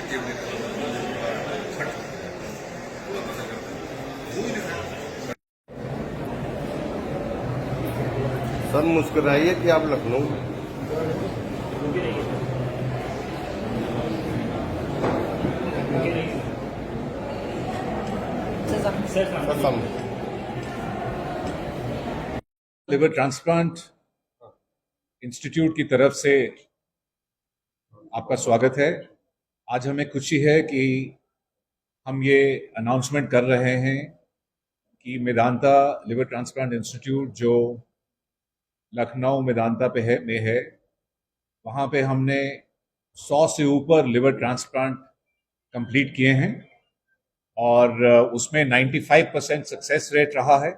Sir मुस्कुराइए कि आप लखनऊ में। लिवर ट्रांसप्लांट इंस्टीट्यूट की तरफ से आपका स्वागत है। आज हमें खुशी है कि हम ये अनाउंसमेंट कर रहे हैं कि मेदांता लिवर ट्रांसप्लांट इंस्टीट्यूट जो लखनऊ मेदांता में है, वहाँ पे हमने 100 से ऊपर लिवर ट्रांसप्लांट कंप्लीट किए हैं और उसमें 95% सक्सेस रेट रहा है।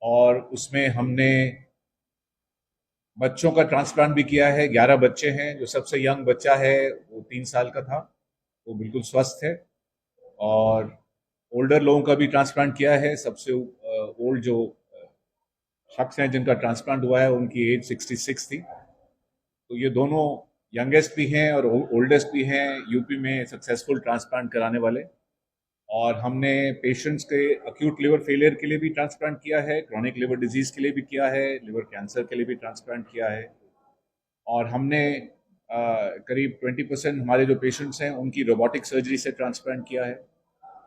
और उसमें हमने बच्चों का ट्रांसप्लांट भी किया है। 11 बच्चे हैं। जो सबसे यंग बच्चा है वो 3 साल का था, वो बिल्कुल स्वस्थ है। और ओल्डर लोगों का भी ट्रांसप्लांट किया है। सबसे ओल्ड जो शख्स हैं जिनका ट्रांसप्लांट हुआ है उनकी एज 66 थी। तो ये दोनों यंगेस्ट भी हैं और ओल्डेस्ट भी हैं यूपी में सक्सेसफुल ट्रांसप्लांट कराने वाले। और हमने पेशेंट्स के अक्यूट लिवर फेलियर के लिए भी ट्रांसप्लांट किया है, क्रॉनिक लिवर डिजीज के लिए भी किया है, लिवर कैंसर के लिए भी ट्रांसप्लांट किया है। और हमने करीब 20% हमारे जो पेशेंट्स हैं उनकी रोबोटिक सर्जरी से ट्रांसप्लांट किया है।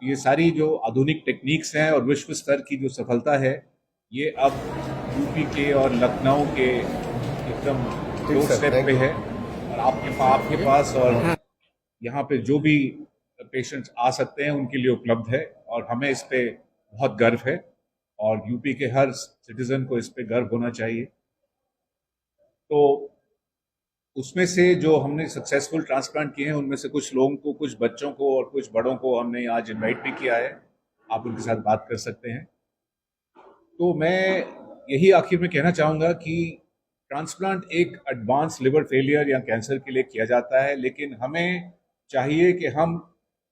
ये सारी जो आधुनिक टेक्निक्स हैं और विश्व स्तर की जो सफलता है, ये अब यूपी के और लखनऊ के एकदम दो स्टेप पे है। और आपके पास और यहाँ पे जो भी पेशेंट्स आ सकते हैं उनके लिए उपलब्ध है। और हमें इस पे बहुत गर्व है और यूपी के हर सिटीजन को इस पे गर्व होना चाहिए। तो उसमें से जो हमने सक्सेसफुल ट्रांसप्लांट किए हैं उनमें से कुछ लोगों को, कुछ बच्चों को और कुछ बड़ों को हमने आज इनवाइट भी किया है। आप उनके साथ बात कर सकते हैं। तो मैं यही आखिर में कहना चाहूँगा कि ट्रांसप्लांट एक एडवांस लिवर फेलियर या कैंसर के लिए किया जाता है, लेकिन हमें चाहिए कि हम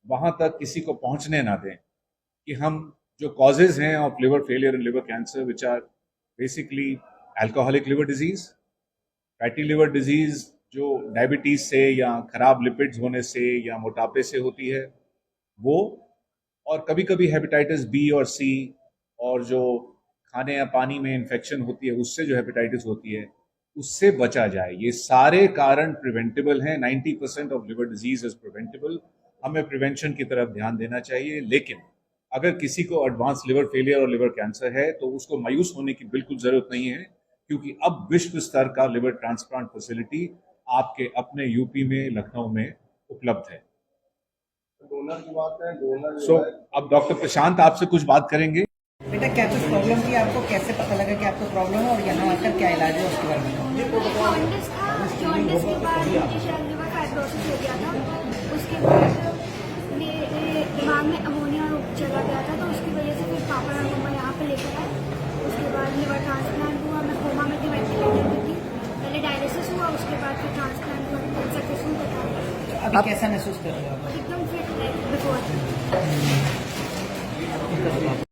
वहाँ तक किसी को पहुँचने ना दें कि हम जो कॉजेज हैं of liver failure and liver cancer, which are basically alcoholic liver disease, fatty liver disease जो डायबिटीज से या खराब लिपिड्स होने से या मोटापे से होती है वो, और कभी कभी हेपेटाइटिस बी और सी, और जो खाने या पानी में इन्फेक्शन होती है उससे जो हेपेटाइटिस होती है, उससे बचा जाए। ये सारे कारण प्रिवेंटेबल हैं। 90% of liver disease is preventable. हमें प्रिवेंशन की तरफ ध्यान देना चाहिए। लेकिन अगर किसी को एडवांस लिवर फेलियर और लिवर कैंसर है तो उसको मायूस होने की बिल्कुल जरूरत नहीं है, क्योंकि अब विश्व स्तर का लिवर ट्रांसप्लांट फैसिलिटी आपके अपने यूपी में, लखनऊ में उपलब्ध है। डोनर की बात है, डोनर सो अब डॉक्टर प्रशांत आपसे कुछ बात करेंगे। बेटा, क्या कुछ प्रॉब्लम थी आपको? कैसे पता लगा कि आपको प्रॉब्लम है और यहाँ आकर क्या इलाज है उसके बारे में? जॉन्डिस था। जॉन्डिस के बाद मुझे शायद लिवर फाइब्रोसिस हो गया था। उसके बाद मेरे दिमाग में अमोनिया चला गया था, तो उसकी वजह से फिर पापा और मम्मा यहाँ पे लेकर आए। उसके बाद लिवर ट्रांसप्लांट हुआ। मैं कोमा में थी, वेंटिलेटर में थी। पहले डायलिसिस हुआ, उसके बाद फिर ट्रांसप्लांट हुआ। सक्सेसफुल बताया। अभी कैसा महसूस कर रहे हो? एकदम फिट है बिफोर।